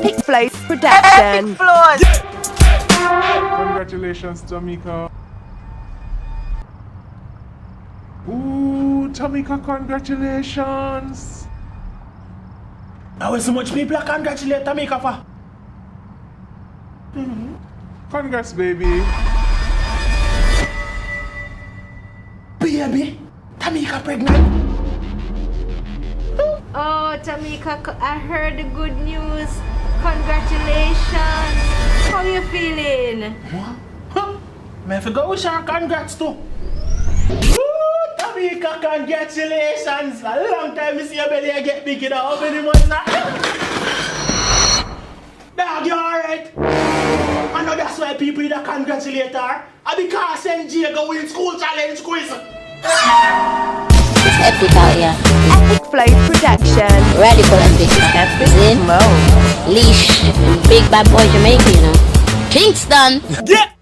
Epicflows production. Epicflows! Congratulations, Tamika. Ooh, Tamika, congratulations. How is so much people congratulate Tamika for? Congrats, baby. Baby, Tamika pregnant. Oh, Tamika, I heard the good news. Congratulations. How you feeling? Huh? May I forgot wish her congrats too. Ooh, Tamika, congratulations. A long time I see your belly get big, you know. How many months now? Dog, you alright? I know that's why people need to congratulate her. I because NG go win school challenge quiz. It's Epicflows, yeah. Epicflows production. Radekal and Big Epicflows. Leash. Big bad boy Jamaican, you know. Kingston. Yeah.